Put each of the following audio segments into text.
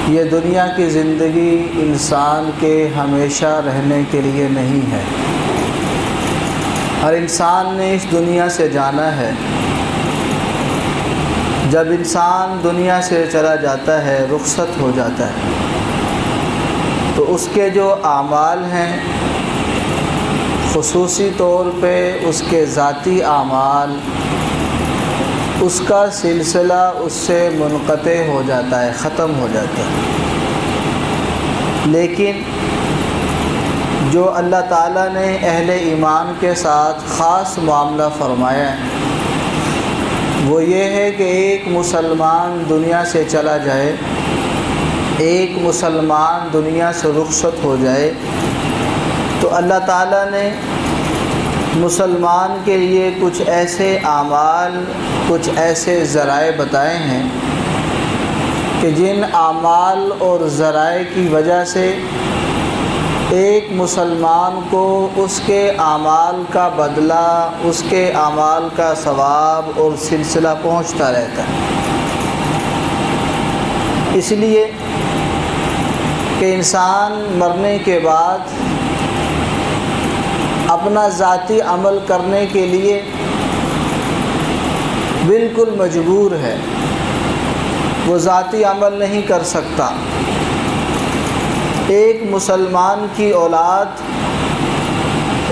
ये दुनिया की ज़िंदगी इंसान के हमेशा रहने के लिए नहीं है। हर इंसान ने इस दुनिया से जाना है। जब इंसान दुनिया से चला जाता है, रुखसत हो जाता है, तो उसके जो आमाल हैं, ख़ुसूसी तौर पे उसके ज़ाती आमाल, उसका सिलसिला उससे मुनक़ते हो जाता है, ख़त्म हो जाता है। लेकिन जो अल्लाह ताला ने अहले ईमान के साथ ख़ास मामला फ़रमाया है, वो ये है कि एक मुसलमान दुनिया से चला जाए, एक मुसलमान दुनिया से रुखसत हो जाए, तो अल्लाह ताला ने मुसलमान के लिए कुछ ऐसे आमाल, कुछ ऐसे ज़राए बताए हैं कि जिन आमाल और ज़राए की वजह से एक मुसलमान को उसके आमाल का बदला, उसके आमाल का सवाब और सिलसिला पहुंचता रहता है। इसलिए कि इंसान मरने के बाद अपना ज़ाती अमल करने के लिए बिल्कुल मजबूर है, वो ज़ाती अमल नहीं कर सकता। एक मुसलमान की औलाद,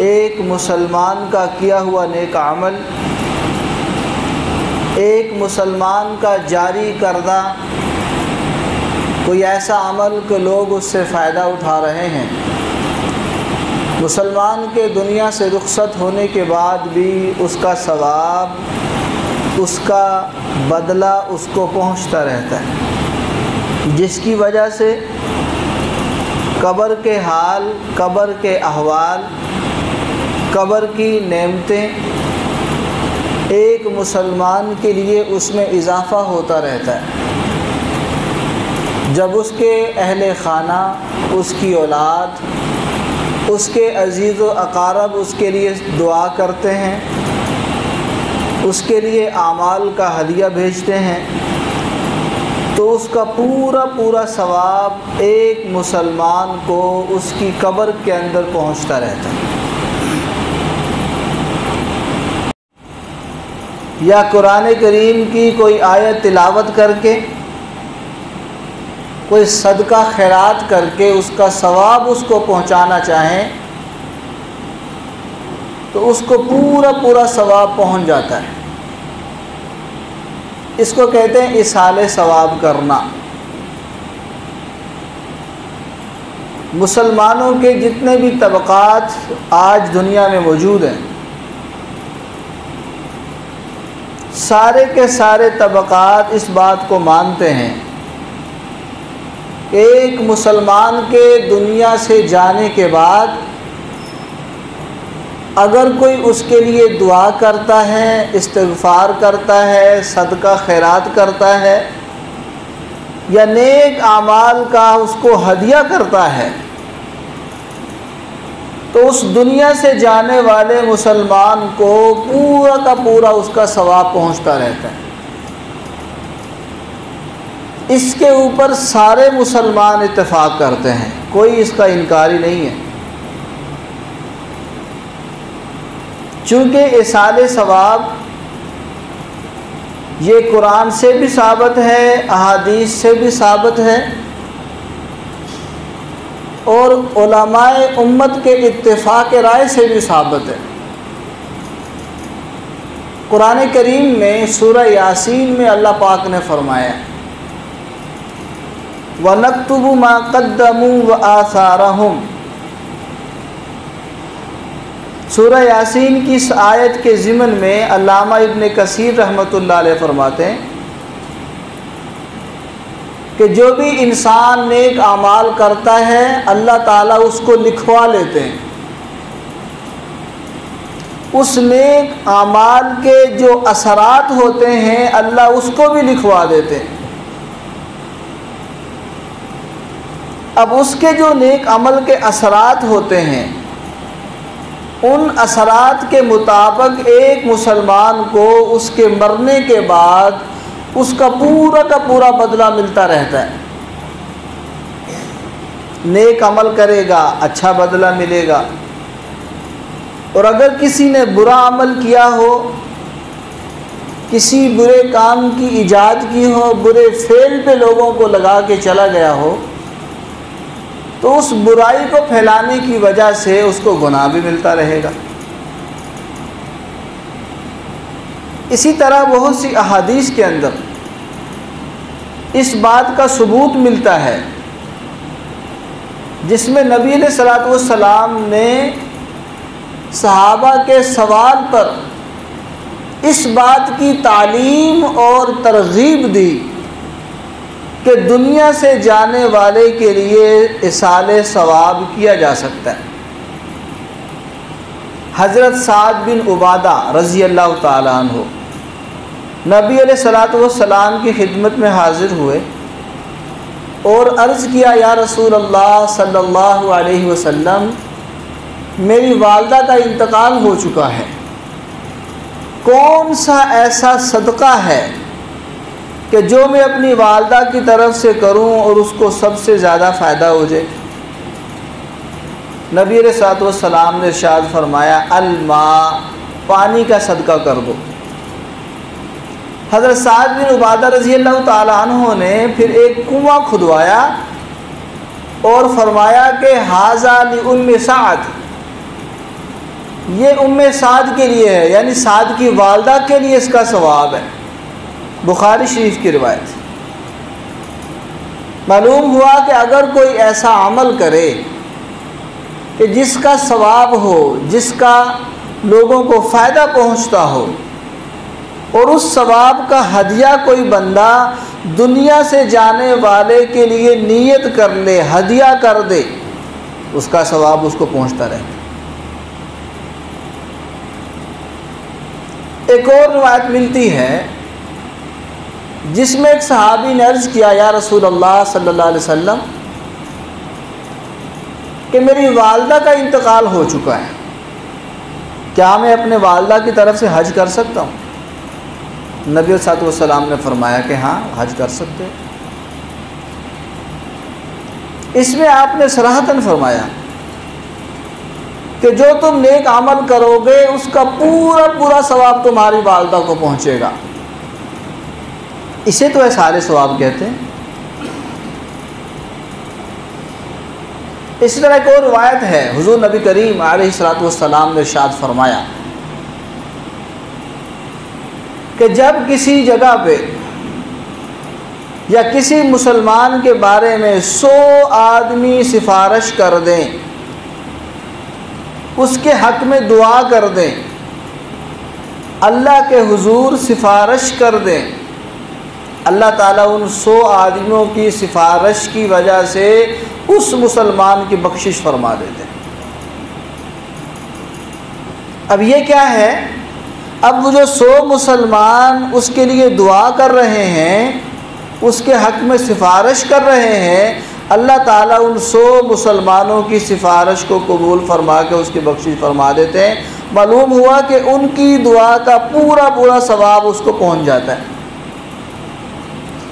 एक मुसलमान का किया हुआ नेक अमल, एक मुसलमान का जारी करदा कोई ऐसा अमल कि लोग उससे फ़ायदा उठा रहे हैं, मुसलमान के दुनिया से रुखसत होने के बाद भी उसका सवाब, उसका बदला उसको पहुंचता रहता है, जिसकी वजह से कब्र के हाल, कब्र के अहवाल, कब्र की नेमतें एक मुसलमान के लिए उसमें इजाफ़ा होता रहता है। जब उसके अहले खाना, उसकी औलाद, उसके अजीज़ व अक़ारब उसके लिए दुआ करते हैं, उसके लिए आमाल का हदिया भेजते हैं, तो उसका पूरा पूरा सवाब एक मुसलमान को उसकी कब्र के अंदर पहुंचता रहता है। या कुरान करीम की कोई आयत तिलावत करके, कोई सदका खैरात करके उसका सवाब उसको पहुंचाना चाहें, तो उसको पूरा पूरा सवाब पहुंच जाता है। इसको कहते हैं इसाले सवाब करना। मुसलमानों के जितने भी तबक़ात आज दुनिया में मौजूद हैं, सारे के सारे तबक़ात इस बात को मानते हैं, एक मुसलमान के दुनिया से जाने के बाद अगर कोई उसके लिए दुआ करता है, इस्तिग़फ़ार करता है, सदका खैरात करता है, या नेक आमाल का उसको हदिया करता है, तो उस दुनिया से जाने वाले मुसलमान को पूरा का पूरा उसका सवाब पहुंचता रहता है। इसके ऊपर सारे मुसलमान इत्तेफाक करते हैं, कोई इसका इनकारी नहीं है। चूँकि इसाले सवाब ये कुरान से भी साबित है, अहादीस से भी साबित है, और उलमाए उम्मत के इत्तेफाक राय से भी साबित है। कुरान करीम में सूरह यासीन में अल्लाह पाक ने फरमाया, वनक्तुबु मा क़द्दमू व आसारहुम। सूरह यासीन की इस आयत के ज़िमन में अल्लामा इब्न कसीर रहमतुल्लाह अलैह फरमाते हैं कि जो भी इंसान नेक आमाल करता है, अल्लाह ताला उसको लिखवा लेते हैं। उस नेक आमाल के जो असरात होते हैं, अल्लाह उसको भी लिखवा देते हैं। अब उसके जो नेक अमल के असरात होते हैं, उन असरात के मुताबिक एक मुसलमान को उसके मरने के बाद उसका पूरा का पूरा बदला मिलता रहता है। नेक अमल करेगा अच्छा बदला मिलेगा, और अगर किसी ने बुरा अमल किया हो, किसी बुरे काम की इजाद की हो, बुरे फेल पे लोगों को लगा के चला गया हो, तो उस बुराई को फैलाने की वजह से उसको गुनाह भी मिलता रहेगा। इसी तरह बहुत सी अहादीस के अंदर इस बात का सबूत मिलता है, जिसमें नबी अलैहिस्सलातु वस्सलाम ने सहाबा के सवाल पर इस बात की तालीम और तरगीब दी कि दुनिया से जाने वाले के लिए इसाले सवाब किया जा सकता है। हज़रत साद बिन उबादा रज़ी अल्लाह ताला अन्हु नबी अलैहिस्सलातु वस्सलाम की खिदमत में हाज़िर हुए और अर्ज़ किया, या रसूल अल्लाह सल्लल्लाहु अलैहि वसल्लम, मेरी वालदा का इंतकाल हो चुका है, कौन सा ऐसा सदका है कि जो मैं अपनी वालदा की तरफ से करूं और उसको सबसे ज़्यादा फ़ायदा हो जाए। नबी अलैहिस्सलातु वस्सलाम ने इरशाद फरमाया, अल-मा, पानी का सदका कर दो। हज़रत साद बिन उबादा रज़ी अल्लाह ताला अन्हु ने फिर एक कुआं खुदवाया और फरमाया कि हाज़ा लि उम्मे साद, ये उम्मे साद के लिए है, यानी साद की वालदा के लिए इसका सवाब है। बुखारी शरीफ की रिवायत। मालूम हुआ कि अगर कोई ऐसा अमल करे कि जिसका सवाब हो, जिसका लोगों को फ़ायदा पहुंचता हो, और उस सवाब का हदिया कोई बंदा दुनिया से जाने वाले के लिए नीयत कर ले, हदिया कर दे, उसका सवाब उसको पहुंचता रहे। एक और रिवायत मिलती है जिसमें एक सहाबी ने अर्ज़ किया, या रसूल अल्लाह सल्लल्लाहु अलैहि वसल्लम, कि मेरी वालदा का इंतकाल हो चुका है, क्या मैं अपने वालदा की तरफ से हज कर सकता हूँ? नबी सल्लल्लाहु अलैहि वसल्लम ने फरमाया कि हाँ, हज कर सकते हैं। इसमें आपने सराहतन फरमाया कि जो तुम नेक अमल करोगे उसका पूरा पूरा सवाब तुम्हारी वालदा को पहुँचेगा। इसे तो इसाले सवाब कहते हैं। इसी तरह एक और रिवायत है, हुजूर नबी करीम अलैहिस्सलातु वस्सलाम ने इरशाद फरमाया कि जब किसी जगह पे या किसी मुसलमान के बारे में 100 आदमी सिफारिश कर दें, उसके हक़ में दुआ कर दें, अल्लाह के हुजूर सिफारिश कर दें, अल्लाह ताला उन 100 आदमियों की सिफारिश की वजह से उस मुसलमान की बख्शिश फरमा देते हैं। अब ये क्या है, अब वो जो 100 मुसलमान उसके लिए दुआ कर रहे हैं, उसके हक़ में सिफारिश कर रहे हैं, अल्लाह ताला उन 100 मुसलमानों की सिफारिश को कबूल फरमा के उसकी बख्शिश फरमा देते हैं। मालूम हुआ कि उनकी दुआ का पूरा पूरा सवाब उसको पहुंच जाता है।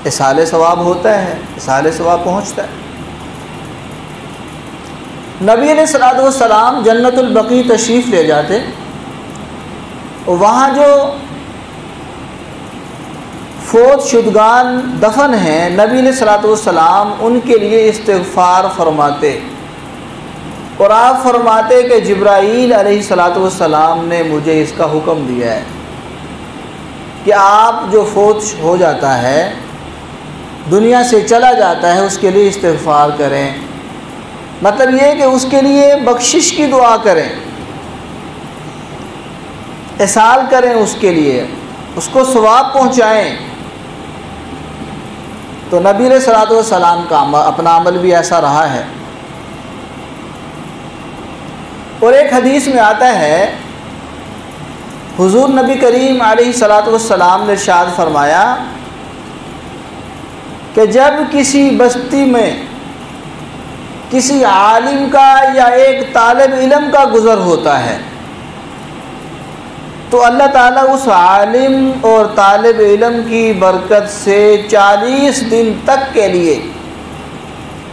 इसाले सवाब होता है, इसाले सवाब पहुंचता है। नबी अलैहिस्सलातु वस्सलाम जन्नतुल बकी तशरीफ़ ले जाते, वहाँ जो फौत शुदगान दफन हैं, नबी अलैहिस्सलातु वस्सलाम उनके लिए इस्तिग़फ़ार फरमाते, और आप फरमाते कि जिब्राईल अलैहिस्सलातु वस्सलाम ने मुझे इसका हुक्म दिया है कि आप जो फौत हो जाता है, दुनिया से चला जाता है, उसके लिए इस्तिग़फ़ार करें। मतलब ये कि उसके लिए बख्शिश की दुआ करें, इसाल करें, उसके लिए उसको सवाब पहुँचाएँ। तो नबी अलैहिस्सलातु वस्सलाम का अपना अमल भी ऐसा रहा है। और एक हदीस में आता है, हुजूर नबी करीम अलैहिस्सलातु वस्सलाम ने इरशाद फरमाया कि जब किसी बस्ती में किसी आलिम का या एक तालिब इल्म का गुज़र होता है, तो अल्लाह ताला उस आलिम और तालिब इल्म की बरकत से 40 दिन तक के लिए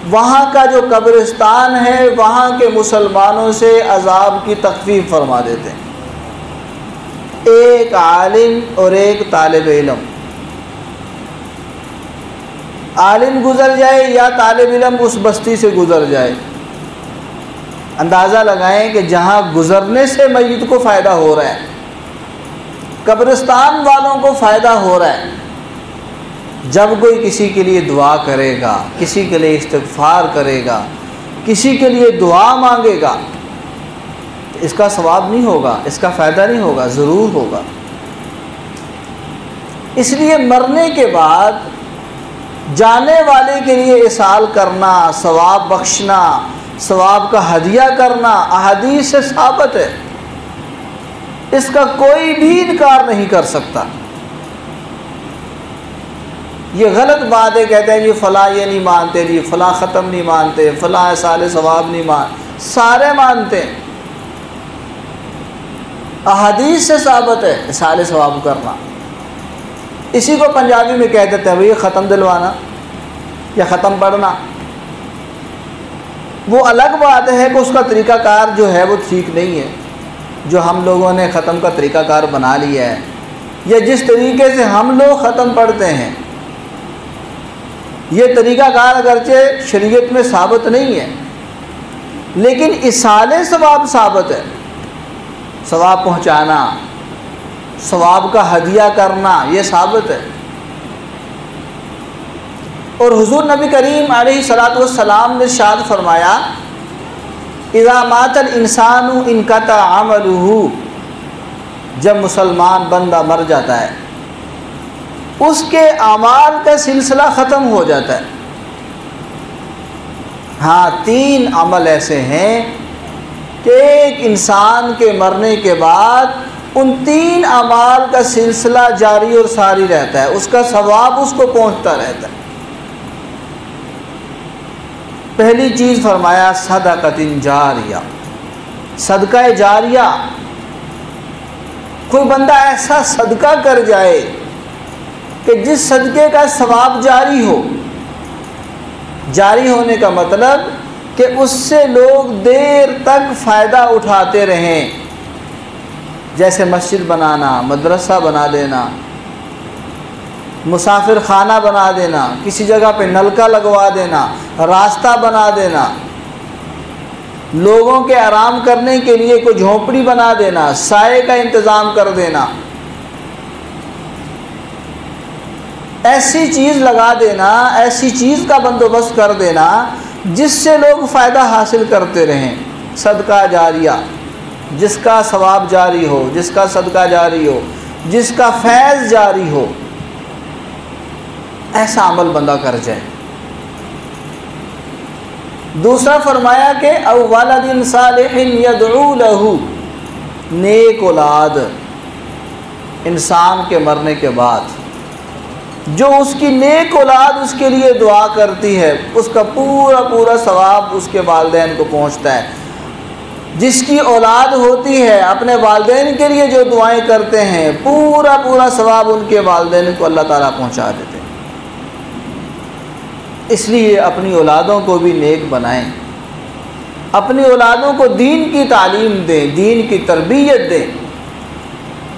वहाँ का जो कब्रिस्तान है वहाँ के मुसलमानों से अजाब की तखफीफ फरमा देते हैं। एक आलिम और एक तालिब इल्म, आलिम गुज़र जाए या तालिब इल्म उस बस्ती से गुज़र जाए, अंदाज़ा लगाएं कि जहाँ गुज़रने से मय्यत को फ़ायदा हो रहा है, कब्रिस्तान वालों को फ़ायदा हो रहा है। जब कोई किसी के लिए दुआ करेगा, किसी के लिए इस्तिग़फ़ार करेगा, किसी के लिए दुआ मांगेगा, तो इसका सवाब नहीं होगा, इसका फ़ायदा नहीं होगा, ज़रूर होगा। इसलिए मरने के बाद जाने वाले के लिए इसाल करना, सवाब बख्शना, सवाब का हदिया करना अहादीस से साबित है, इसका कोई भी इनकार नहीं कर सकता। ये गलत बात है, कहते हैं जी फ़लाँ ये नहीं मानते, जी फ़लाँ ख़त्म नहीं मानते, फ़लाँ इसाले सवाब नहीं सारे मानते हैं। अहादीस से साबित है इसाले सवाब करना। इसी को पंजाबी में कह देते हैं भाई ख़त्म दिलवाना या ख़त्म पढ़ना। वो अलग बात है कि उसका तरीक़ाकार जो है वो ठीक नहीं है, जो हम लोगों ने ख़त्म का तरीक़ाकार बना लिया है, या जिस तरीके से हम लोग ख़त्म पढ़ते हैं, ये तरीक़ाकार अगरचे शरीयत में साबित नहीं है, लेकिन इसाले सवाब साबित है। सवाब पहुँचाना, सवाब का हदिया करना, ये साबित है। और हुज़ूर नबी करीम अलैहिस्सलातु वस्सलाम ने इरशाद फरमाया, इज़ा मातल इंसानु इनक़ता अमलुहु, जब मुसलमान बंदा मर जाता है उसके अमाल का सिलसिला ख़त्म हो जाता है। हाँ, 3 अमल ऐसे हैं कि एक इंसान के मरने के बाद उन 3 अमाल का सिलसिला जारी और सारी रहता है, उसका सवाब उसको पहुँचता रहता है। पहली चीज़ फरमाया सदक़तिन जारिया, सदका जारिया। कोई बंदा ऐसा सदका कर जाए कि जिस सदक़े का सवाब जारी हो। जारी होने का मतलब कि उससे लोग देर तक फ़ायदा उठाते रहें, जैसे मस्जिद बनाना, मदरसा बना देना, मुसाफिर खाना बना देना, किसी जगह पे नलका लगवा देना, रास्ता बना देना, लोगों के आराम करने के लिए कोई झोंपड़ी बना देना, साए का इंतज़ाम कर देना, ऐसी चीज़ लगा देना, ऐसी चीज़ का बंदोबस्त कर देना जिससे लोग फ़ायदा हासिल करते रहें। सदका जारिया, जिसका सवाब जारी हो, जिसका सदका जारी हो, जिसका फैज़ जारी हो, ऐसा अमल बंदा कर जाए। दूसरा फरमाया कि औ वलदिन सालिहिन यदऊ लहू, नेक औलाद इंसान के मरने के बाद जो उसकी नेक औलाद उसके लिए दुआ करती है, उसका पूरा पूरा सवाब उसके वालिदैन को पहुंचता है। जिसकी औलाद होती है अपने वालिदैन के लिए जो दुआएं करते हैं, पूरा पूरा सवाब उनके वालिदैन को अल्लाह ताला पहुंचा देते हैं। इसलिए अपनी औलादों को भी नेक बनाएं, अपनी औलादों को दीन की तालीम दें, दीन की तरबियत दें,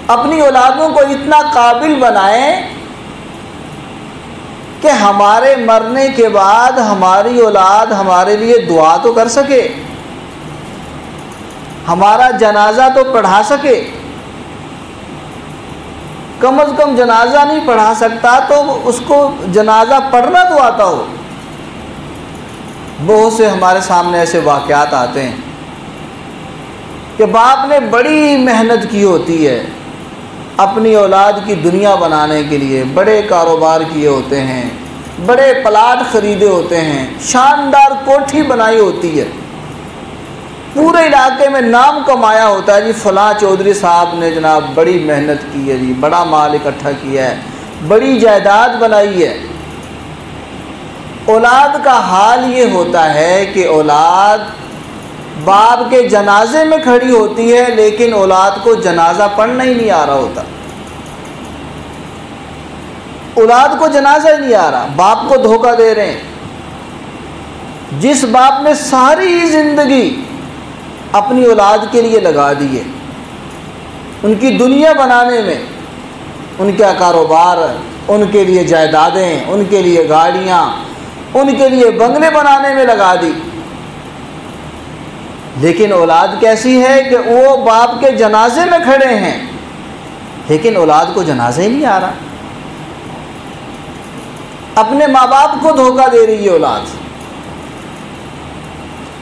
अपनी औलादों को इतना काबिल बनाएं कि हमारे मरने के बाद हमारी औलाद हमारे लिए दुआ तो कर सके, हमारा जनाजा तो पढ़ा सके। कम अज़ कम जनाजा नहीं पढ़ा सकता तो उसको जनाजा पढ़ना तो आता हो। बहुत से हमारे सामने ऐसे वाक़यात आते हैं कि बाप ने बड़ी मेहनत की होती है अपनी औलाद की दुनिया बनाने के लिए, बड़े कारोबार किए होते हैं, बड़े प्लाट ख़रीदे होते हैं, शानदार कोठी बनाई होती है, पूरे इलाके में नाम कमाया होता है जी फ़लाँ चौधरी साहब ने जनाब बड़ी मेहनत की है जी, बड़ा माल इकट्ठा किया है, बड़ी जायदाद बनाई है। औलाद का हाल ये होता है कि औलाद बाप के जनाजे में खड़ी होती है लेकिन औलाद को जनाजा पढ़ना ही नहीं आ रहा होता, औलाद को जनाजा ही नहीं आ रहा, बाप को धोखा दे रहे हैं। जिस बाप ने सारी ज़िंदगी अपनी औलाद के लिए लगा दी है, उनकी दुनिया बनाने में, उनका कारोबार, उनके लिए जायदादें, उनके लिए गाड़ियाँ, उनके लिए बंगले बनाने में लगा दी, लेकिन औलाद कैसी है कि वो बाप के जनाजे में खड़े हैं लेकिन औलाद को जनाजा ही नहीं आ रहा। अपने माँ बाप को धोखा दे रही है औलाद।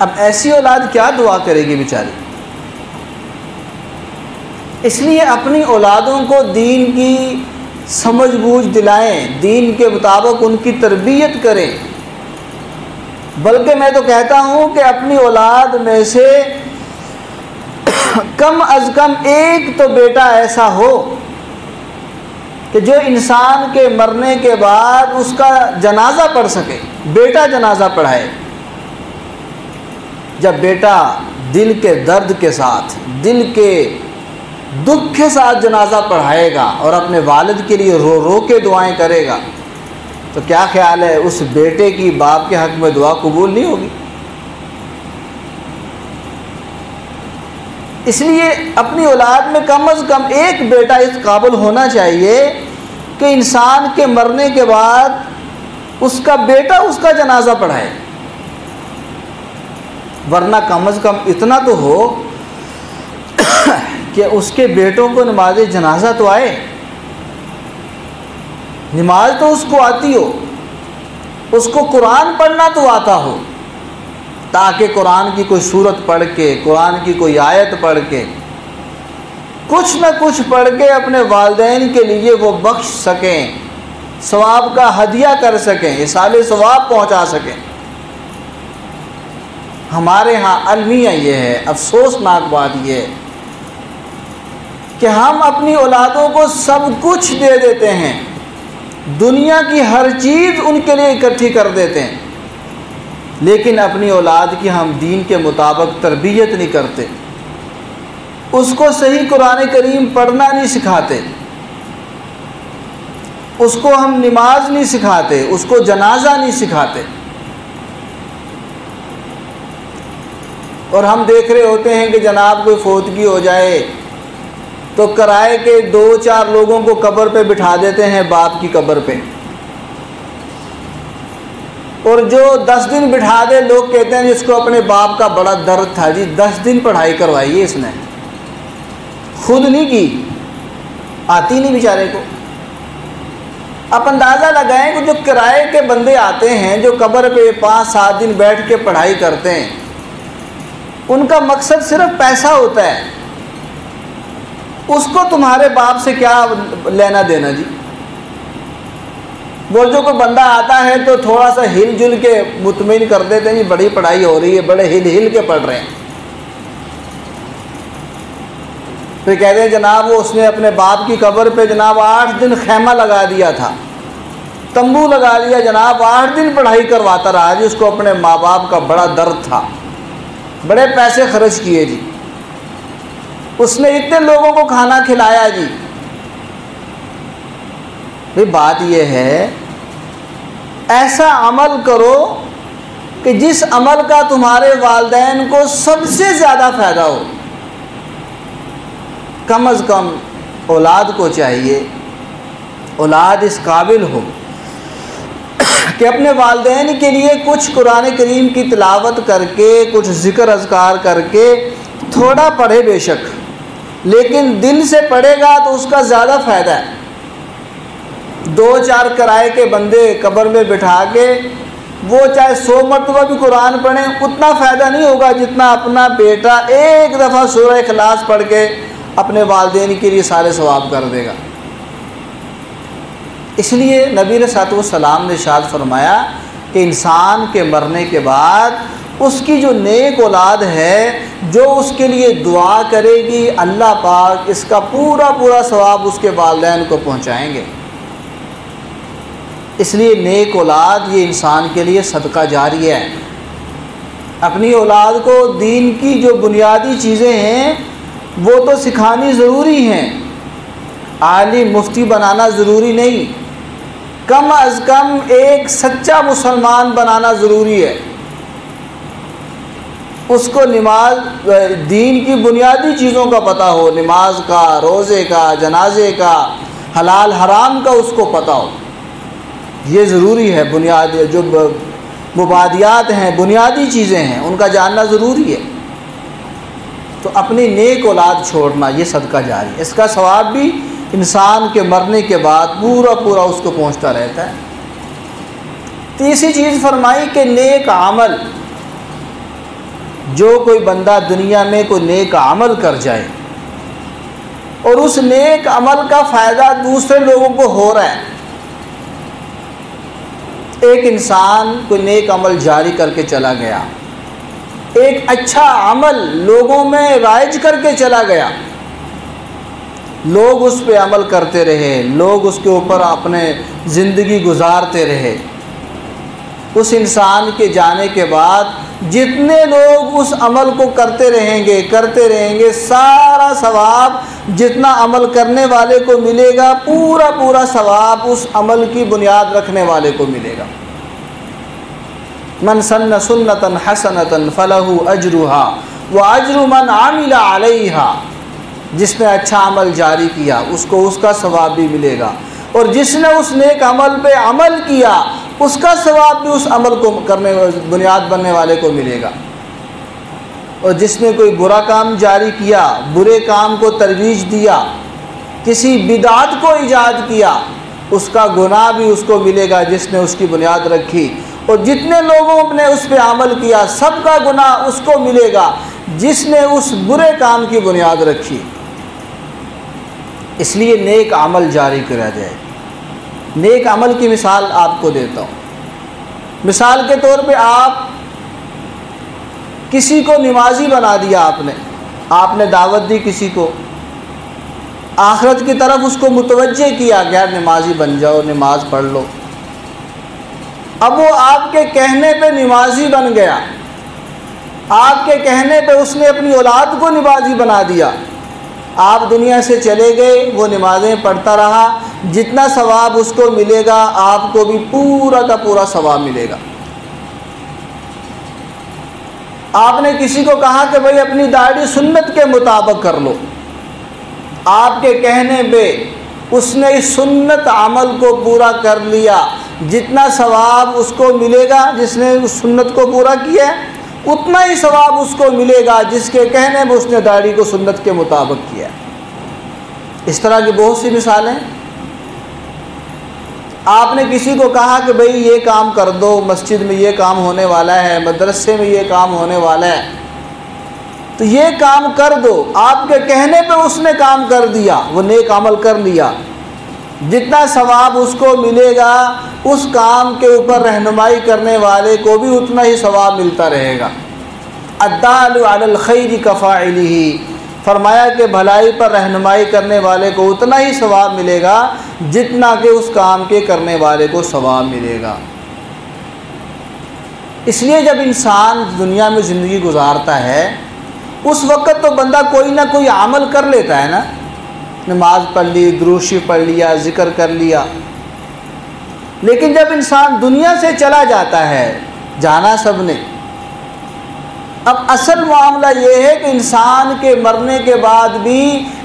अब ऐसी औलाद क्या दुआ करेगी बेचारी। इसलिए अपनी औलादों को दीन की समझ बूझ दिलाएं, दीन के मुताबिक उनकी तरबियत करें। बल्कि मैं तो कहता हूँ कि अपनी औलाद में से कम अज़ कम एक तो बेटा ऐसा हो कि जो इंसान के मरने के बाद उसका जनाजा पढ़ सके, बेटा जनाजा पढ़ाए। जब बेटा दिल के दर्द के साथ, दिल के दुख के साथ जनाजा पढ़ाएगा और अपने वालिद के लिए रो रो के दुआएं करेगा, तो क्या ख्याल है उस बेटे की बाप के हक़ में दुआ कबूल नहीं होगी। इसलिए अपनी औलाद में कम अज़ कम एक बेटा इस काबिल होना चाहिए कि इंसान के मरने के बाद उसका बेटा उसका जनाजा पढ़ाए। वरना कम अज़ कम इतना तो हो कि उसके बेटों को नमाज जनाजा तो आए, नमाज तो उसको आती हो, उसको कुरान पढ़ना तो आता हो, ताकि कुरान की कोई सूरत पढ़ के, कुरान की कोई आयत पढ़ के, कुछ न कुछ पढ़ के अपने वालिदैन के लिए वो बख्श सकें, सवाब का हदिया कर सकें, इसाले सवाब पहुंचा सकें। हमारे यहाँ अलमिया ये है, अफसोसनाक बात ये है कि हम अपनी औलादों को सब कुछ दे देते हैं, दुनिया की हर चीज़ उनके लिए इकट्ठी कर देते हैं, लेकिन अपनी औलाद की हम दीन के मुताबिक तरबियत नहीं करते, उसको सही कुरान करीम पढ़ना नहीं सिखाते, उसको हम नमाज नहीं सिखाते, उसको जनाजा नहीं सिखाते। और हम देख रहे होते हैं कि जनाब कोई फौतगी हो जाए तो किराए के 2-4 लोगों को कब्र पे बिठा देते हैं, बाप की कब्र पे, और जो 10 दिन बिठा दे, लोग कहते हैं जिसको अपने बाप का बड़ा दर्द था जी, 10 दिन पढ़ाई करवाई है इसने, खुद नहीं की, आती नहीं बेचारे को। आप अंदाज़ा लगाएं कि जो किराए के बंदे आते हैं, जो कब्र पे 5-7 दिन बैठ के पढ़ाई करते हैं, उनका मकसद सिर्फ पैसा होता है, उसको तुम्हारे बाप से क्या लेना देना जी। वो जो कोई बंदा आता है तो थोड़ा सा हिल जुल के मुतमिन कर देते हैं जी, बड़ी पढ़ाई हो रही है, बड़े हिल हिल के पढ़ रहे हैं। फिर कहते हैं जनाब वो उसने अपने बाप की कब्र पे जनाब 8 दिन खैमा लगा दिया था, तंबू लगा लिया जनाब, 8 दिन पढ़ाई करवाता रहा जी, उसको अपने माँ बाप का बड़ा दर्द था, बड़े पैसे खर्च किए जी, उसने इतने लोगों को खाना खिलाया जी। भाई बात यह है, ऐसा अमल करो कि जिस अमल का तुम्हारे वालिदैन को सबसे ज़्यादा फ़ायदा हो। कम अज़ कम औलाद को चाहिए, औलाद इस काबिल हो कि अपने वालिदैन के लिए कुछ कुरान करीम की तिलावत करके, कुछ ज़िक्र अज़कार करके, थोड़ा पढ़े बेशक, लेकिन दिल से पढ़ेगा तो उसका ज़्यादा फ़ायदा है। 2-4 किराए के बंदे कब्र में बिठा के वो चाहे 100 मरतबा भी कुरान पढ़ें, उतना फ़ायदा नहीं होगा जितना अपना बेटा एक दफ़ा सूरह इखलास पढ़ के अपने वालिदैन के लिए सारे सवाब कर देगा। इसलिए नबी अलैहिस्सलाम ने इरशाद फरमाया कि इंसान के मरने के बाद उसकी जो नेक औलाद है, जो उसके लिए दुआ करेगी, अल्लाह पाक इसका पूरा पूरा सवाब उसके वालिदैन को पहुँचाएँगे। इसलिए नेक औलाद ये इंसान के लिए सदका जारिया है। अपनी औलाद को दीन की जो बुनियादी चीज़ें हैं वो तो सिखानी ज़रूरी हैं, आलिम मुफ्ती बनाना ज़रूरी नहीं, कम अज़ कम एक सच्चा मुसलमान बनाना ज़रूरी है। उसको नमाज दीन की बुनियादी चीज़ों का पता हो, नमाज का, रोज़े का, जनाजे का, हलाल हराम का उसको पता हो। ये ज़रूरी है। बुनियाद जो मुबादियात हैं, बुनियादी चीज़ें हैं, उनका जानना ज़रूरी है। तो अपनी नेक औलाद छोड़ना ये सदका जारी है। इसका सवाब भी इंसान के मरने के बाद पूरा पूरा उसको पहुंचता रहता है। तीसरी चीज़ फरमाई कि नेक अमल, जो कोई बंदा दुनिया में कोई नेक अमल कर जाए और उस नेक अमल का फ़ायदा दूसरे लोगों को हो रहा है। एक इंसान कोई नेक अमल जारी करके चला गया, एक अच्छा अमल लोगों में राइज करके चला गया, लोग उस पे अमल करते रहे, लोग उसके ऊपर अपने ज़िंदगी गुजारते रहे। उस इंसान के जाने के बाद जितने लोग उस अमल को करते रहेंगे, सारा सवाब जितना अमल करने वाले को मिलेगा, पूरा पूरा सवाब उस अमल की बुनियाद रखने वाले को मिलेगा। मन सन्न सुन्नतन हसनतन फलहु अजरुहा व अजरु मन आमिला अलैहा। जिसने अच्छा अमल जारी किया उसको उसका सवाब भी मिलेगा, और जिसने उस नेक अमल पे अमल किया उसका सवाब भी उस अमल को करने बुनियाद बनने वाले को मिलेगा। और जिसने कोई बुरा काम जारी किया, बुरे काम को तरवीज दिया, किसी बिदात को ईजाद किया, उसका गुनाह भी उसको मिलेगा जिसने उसकी बुनियाद रखी। और जितने लोगों ने उस पर अमल किया सबका गुनाह उसको मिलेगा जिसने उस बुरे काम की बुनियाद रखी। इसलिए नेक अमल जारी करा जाए। नेक अमल की मिसाल आपको देता हूँ। मिसाल के तौर पे आप किसी को नमाजी बना दिया, आपने दावत दी किसी को, आखिरत की तरफ उसको मुतवज्जे किया, गैर नमाजी बन जाओ, नमाज पढ़ लो। अब वो आपके कहने पे नमाजी बन गया, आपके कहने पे उसने अपनी औलाद को नमाजी बना दिया। आप दुनिया से चले गए, वो नमाज़ें पढ़ता रहा, जितना सवाब उसको मिलेगा आपको भी पूरा का पूरा सवाब मिलेगा। आपने किसी को कहा कि भाई अपनी दाढ़ी सुन्नत के मुताबिक कर लो, आपके कहने पे उसने इस सुन्नत अमल को पूरा कर लिया, जितना सवाब उसको मिलेगा जिसने उस सुन्नत को पूरा किया उतना ही सवाब उसको मिलेगा जिसके कहने में उसने दाढ़ी को सुन्नत के मुताबिक किया। इस तरह की बहुत सी मिसालें। आपने किसी को कहा कि भाई ये काम कर दो, मस्जिद में ये काम होने वाला है, मदरसे में ये काम होने वाला है, तो ये काम कर दो। आपके कहने पे उसने काम कर दिया, वो नेक अमल कर लिया, जितना सवाब उसको मिलेगा उस काम के ऊपर रहनुमाई करने वाले को भी उतना ही सवाब मिलता रहेगा। अद्दालु अलल खैरि कफ़ाइलिही, फरमाया कि भलाई पर रहनुमाई करने वाले को उतना ही सवाब मिलेगा जितना कि उस काम के करने वाले को सवाब मिलेगा। इसलिए जब इंसान दुनिया में ज़िंदगी गुजारता है उस वक़्त तो बंदा कोई ना कोई अमल कर लेता है ना, नमाज पढ़ ली, दुरूशी पढ़ लिया, ज़िक्र कर लिया। लेकिन जब इंसान दुनिया से चला जाता है, जाना सब ने, अब असल मामला ये है कि इंसान के मरने के बाद भी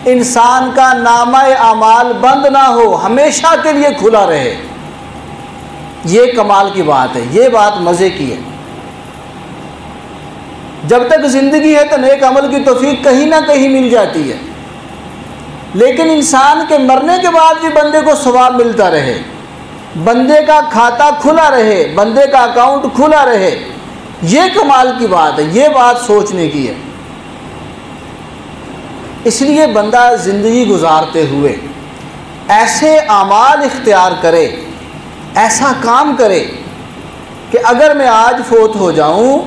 इंसान का नामा-ए अमाल बंद ना हो, हमेशा के लिए खुला रहे। ये कमाल की बात है, ये बात मज़े की है। जब तक ज़िंदगी है तो नेक अमल की तौफीक कहीं ना कहीं मिल जाती है, लेकिन इंसान के मरने के बाद भी बंदे को सवाब मिलता रहे, बंदे का खाता खुला रहे, बंदे का अकाउंट खुला रहे, ये कमाल की बात है, ये बात सोचने की है। इसलिए बंदा ज़िंदगी गुजारते हुए ऐसे आमाल इख्तियार करे, ऐसा काम करे कि अगर मैं आज फोत हो जाऊं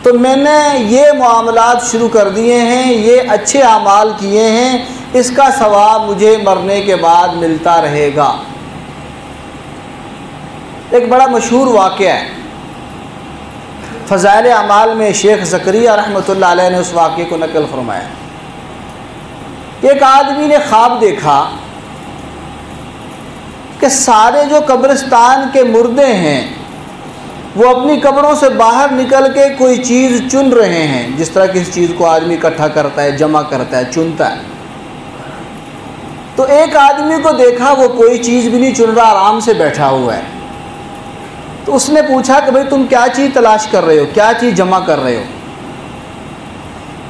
तो मैंने ये मामलात शुरू कर दिए हैं, ये अच्छे आमाल किए हैं, इसका सवाब मुझे मरने के बाद मिलता रहेगा। एक बड़ा मशहूर वाक़या है, फ़ज़ाइल अमाल में शेख ज़करिया रहमतुल्लाह अलैह ने उस वाक़े को नकल फरमाया। एक आदमी ने ख्वाब देखा कि सारे जो कब्रिस्तान के मुर्दे हैं वो अपनी कब्रों से बाहर निकल के कोई चीज़ चुन रहे हैं, जिस तरह किसी चीज़ को आदमी इकट्ठा करता है, जमा करता है, चुनता है। तो एक आदमी को देखा वो कोई चीज़ भी नहीं चुन रहा, आराम से बैठा हुआ है। तो उसने पूछा कि भाई तुम क्या चीज़ तलाश कर रहे हो, क्या चीज़ जमा कर रहे हो?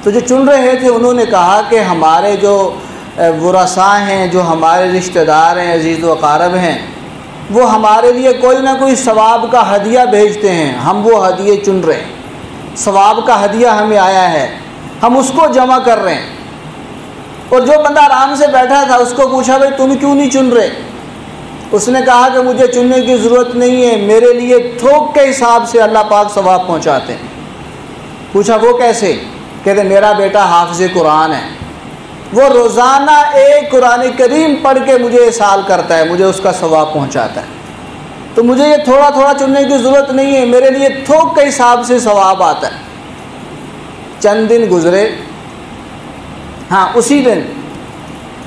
तो जो चुन रहे थे उन्होंने कहा कि हमारे जो वरसा हैं, जो हमारे रिश्तेदार हैं, अजीज़ व अक़ारब हैं, वो हमारे लिए कोई ना कोई सवाब का हदिया भेजते हैं, हम वो हदिये चुन रहे हैं। सवाब का हदिया हमें आया है, हम उसको जमा कर रहे हैं। और जो बंदा आराम से बैठा था उसको पूछा भाई तुम क्यों नहीं चुन रहे? उसने कहा कि मुझे चुनने की ज़रूरत नहीं है, मेरे लिए थोक के हिसाब से अल्लाह पाक सवाब पहुँचाते हैं। पूछा वो कैसे? कहते मेरा बेटा हाफ़िज़ कुरान है, वो रोज़ाना एक कुरान करीम पढ़ के मुझे इसाल करता है, मुझे उसका सवाब पहुंचाता है। तो मुझे ये थोड़ा थोड़ा चुनने की ज़रूरत नहीं है, मेरे लिए थोक के हिसाब से सवाब आता है। चंद दिन गुज़रे, हाँ उसी दिन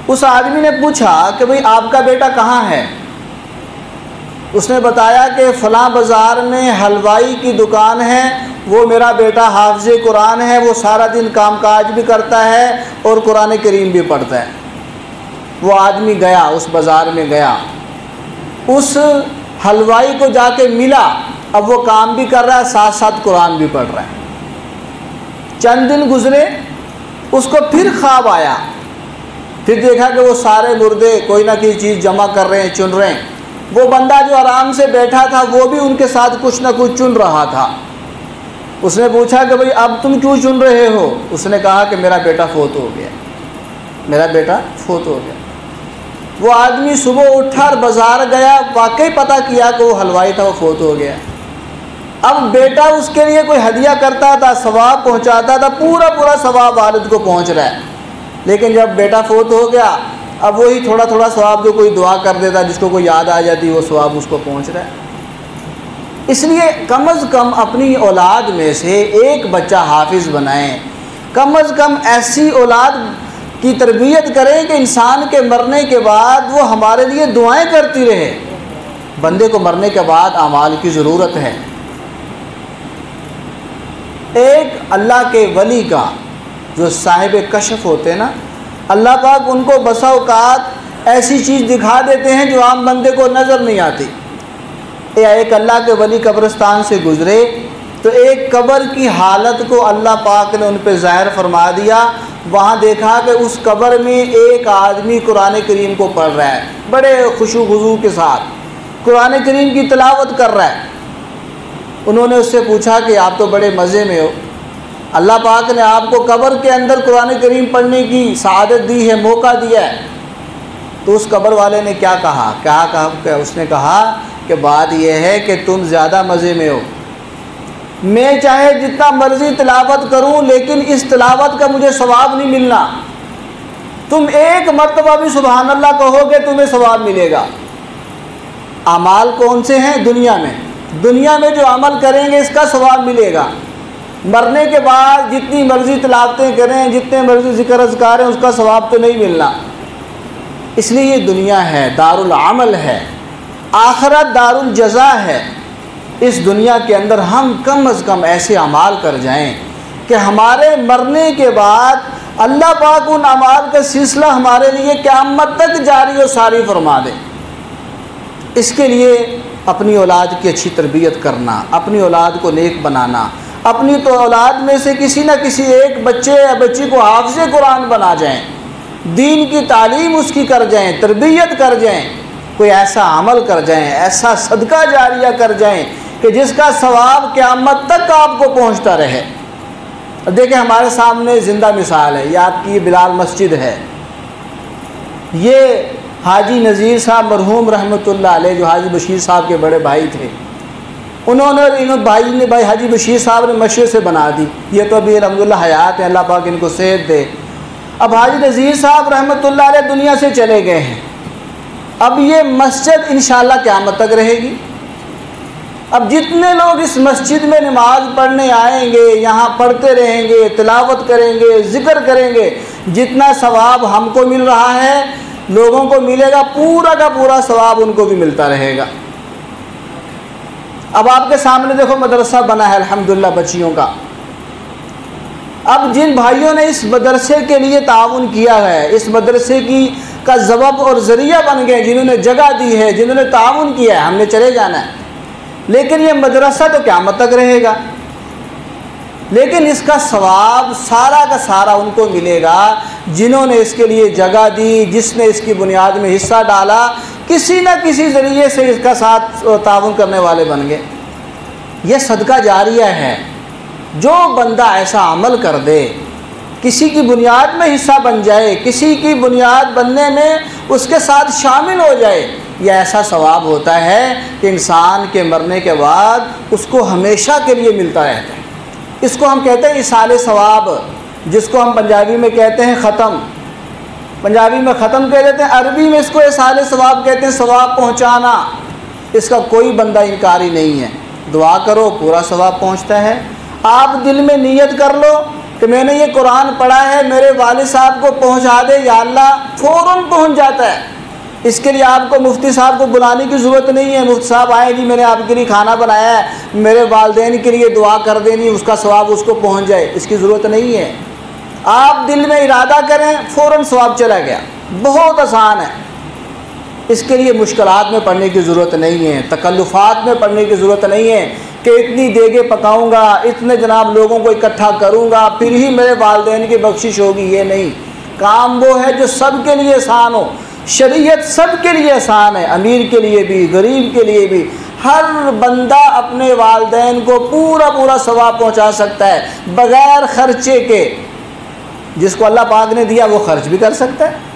उस आदमी ने पूछा कि भाई आपका बेटा कहाँ है? उसने बताया कि फ़लाँ बाज़ार में हलवाई की दुकान है, वो मेरा बेटा हाफ़िज़ कुरान है, वो सारा दिन कामकाज भी करता है और कुरान करीम भी पढ़ता है। वो आदमी गया, उस बाज़ार में गया, उस हलवाई को जाके मिला, अब वो काम भी कर रहा है, साथ साथ कुरान भी पढ़ रहा है। चंद दिन गुज़रे, उसको फिर ख्वाब आया, फिर देखा कि वो सारे मुर्दे कोई ना कोई चीज़ जमा कर रहे हैं, चुन रहे हैं। वो बंदा जो आराम से बैठा था वो भी उनके साथ कुछ ना कुछ चुन रहा था। उसने पूछा कि भाई अब तुम क्यों चुन रहे हो? उसने कहा कि मेरा बेटा फोत हो गया, मेरा बेटा फोत हो गया। वो आदमी सुबह उठा और बाज़ार गया, वाकई पता किया कि वो हलवाई था, वो फोत हो गया। अब बेटा उसके लिए कोई हदिया करता था, सवाब पहुंचाता था, पूरा पूरा सवाब वालिद को पहुंच रहा है। लेकिन जब बेटा फोत हो गया, अब वही थोड़ा थोड़ा सवाब जो कोई दुआ कर देता, जिसको कोई याद आ जाती, वो सवाब उसको पहुंच रहा है। इसलिए कम अज़ कम अपनी औलाद में से एक बच्चा हाफिज़ बनाएं, कम अज़ कम ऐसी औलाद की तरबियत करें कि इंसान के मरने के बाद वो हमारे लिए दुआएं करती रहे। बंदे को मरने के बाद आमाल की ज़रूरत है। एक अल्लाह के वली का जो साहिब कशफ होते हैं ना, अल्लाह पाक उनको बसा औकात ऐसी चीज़ दिखा देते हैं जो आम बंदे को नज़र नहीं आती। एक अल्लाह के वली कब्रिस्तान से गुज़रे तो एक कब्र की हालत को अल्लाह पाक ने उन पर ज़ाहिर फरमा दिया। वहाँ देखा कि उस कब्र में एक आदमी कुरान करीम को पढ़ रहा है, बड़े खुशू खुजू के साथ कुरान करीम की तिलावत कर रहा है। उन्होंने उससे पूछा कि आप तो बड़े मज़े में हो, अल्लाह पाक ने आपको कब्र के अंदर कुरान करीम पढ़ने की सआदत दी है, मौका दिया है। तो उस कब्र वाले ने क्या कहा? क्या उसने कहा कि बात यह है कि तुम ज़्यादा मज़े में हो, मैं चाहे जितना मर्ज़ी तिलावत करूं, लेकिन इस तिलावत का मुझे सवाब नहीं मिलना। तुम एक मरतबा भी सुबहान अल्लाह कहोगे तुम्हें सवाब मिलेगा। अमाल कौन से हैं? दुनिया में जो अमल करेंगे इसका सवाब मिलेगा। मरने के बाद जितनी मर्ज़ी तिलावतें करें, जितने मर्ज़ी ज़िक्र अज़कार हैं, उसका सवाब तो नहीं मिलना। इसलिए ये दुनिया है, दारुल अमल है, आखिरत दारुल जज़ा है। इस दुनिया के अंदर हम कम अज़ कम ऐसे अमाल कर जाएं कि हमारे मरने के बाद अल्लाह पाक उन अमाल का सिलसिला हमारे लिए क़यामत तक जारी और सारी फरमा दे। इसके लिए अपनी औलाद की अच्छी तरबियत करना, अपनी औलाद को नेक बनाना, अपनी तो औलाद में से किसी न किसी एक बच्चे या बच्ची को हाफ़िज़ कुरान बना जाएं, दीन की तालीम उसकी कर जाएं, तरबियत कर जाएं, कोई ऐसा अमल कर जाएं, ऐसा सदका जारिया कर जाएं कि जिसका सवाब क़यामत तक आपको पहुंचता रहे। देखिए हमारे सामने ज़िंदा मिसाल है, ये आपकी बिलाल मस्जिद है। ये हाजी नज़ीर साहब मरहूम रहमतुल्लाह अलैह, जो हाजी बशीर साहब के बड़े भाई थे, उन्होंने भाई हाजी बशीर साहब ने मशरे से बना दी। ये तो अभी अल्हम्दुलिल्लाह हयात है, अल्लाह पाक इनको सेहत दे। अब हाजी नज़ीर साहब रहमतुल्लाह अलैह दुनिया से चले गए हैं। अब ये मस्जिद इंशाअल्लाह क़यामत तक रहेगी। अब जितने लोग इस मस्जिद में नमाज़ पढ़ने आएंगे, यहाँ पढ़ते रहेंगे, तिलावत करेंगे, ज़िक्र करेंगे, जितना सवाब हमको मिल रहा है लोगों को मिलेगा, पूरा का पूरा सवाब उनको भी मिलता रहेगा। अब आपके सामने देखो मदरसा बना है अल्हम्दुलिल्लाह बच्चियों का। अब जिन भाइयों ने इस मदरसे के लिए ताउन किया है, इस मदरसे की का सबब और ज़रिया बन गए, जिन्होंने जगह दी है, जिन्होंने ताउन किया है, हमने चले जाना है, लेकिन ये मदरसा तो क़यामत तक रहेगा। लेकिन इसका सवाब सारा का सारा उनको मिलेगा जिन्होंने इसके लिए जगह दी, जिसने इसकी बुनियाद में हिस्सा डाला, किसी न किसी ज़रिए से इसका साथ ताउन करने वाले बन गए। यह सदका जारिया है। जो बंदा ऐसा अमल कर दे, किसी की बुनियाद में हिस्सा बन जाए, किसी की बुनियाद बनने में उसके साथ शामिल हो जाए, यह ऐसा सवाब होता है कि इंसान के मरने के बाद उसको हमेशा के लिए मिलता रहता है। इसको हम कहते हैं इसाले सवाब, जिसको हम पंजाबी में कहते हैं ख़त्म। पंजाबी में ख़त्म कह देते हैं, अरबी में इसको इसाले सवाब कहते हैं, सवाब पहुँचाना। इसका कोई बंदा इनकारी नहीं है। दुआ करो पूरा सवाब पहुँचता है। आप दिल में नियत कर लो कि मैंने ये कुरान पढ़ा है, मेरे वालिद साहब को पहुँचा दे, या अल्लाह, फ़ौरन पहुँच जाता है। इसके लिए आपको मुफ्ती साहब को बुलाने की ज़रूरत नहीं है। मुफ्ती साहब आए जी, मैंने आपके लिए खाना बनाया है, मेरे वालिदैन के लिए दुआ कर देनी, उसका सवाब उसको पहुँच जाए, इसकी ज़रूरत नहीं है। आप दिल में इरादा करें, फ़ौरन सवाब चला गया। बहुत आसान है। इसके लिए मुश्किलात में पढ़ने की ज़रूरत नहीं है, तकल्लुफ़ात में पढ़ने की ज़रूरत नहीं है कि इतनी देगे पकाऊंगा, इतने जनाब लोगों को इकट्ठा करूंगा, फिर ही मेरे वालिदैन की बख्शिश होगी। ये नहीं, काम वो है जो सब के लिए आसान हो। शरीयत सब के लिए आसान है, अमीर के लिए भी, गरीब के लिए भी। हर बंदा अपने वालिदैन को पूरा पूरा सवाब पहुँचा सकता है बग़ैर ख़र्चे के। जिसको अल्लाह पाक ने दिया वो खर्च भी कर सकता है।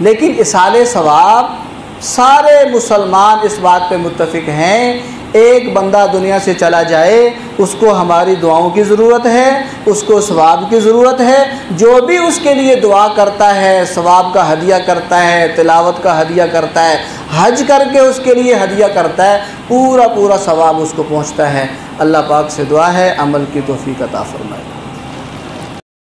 लेकिन इसाले सवाब सारे मुसलमान इस बात पे मुत्तफ़िक हैं, एक बंदा दुनिया से चला जाए उसको हमारी दुआओं की ज़रूरत है, उसको सवाब की ज़रूरत है। जो भी उसके लिए दुआ करता है, सवाब का हदिया करता है, तिलावत का हदिया करता है, हज करके उसके लिए हदिया करता है, पूरा पूरा सवाब उसको पहुँचता है। अल्लाह पाक से दुआ है अमल की तौफ़ीक़ अता फ़रमाए।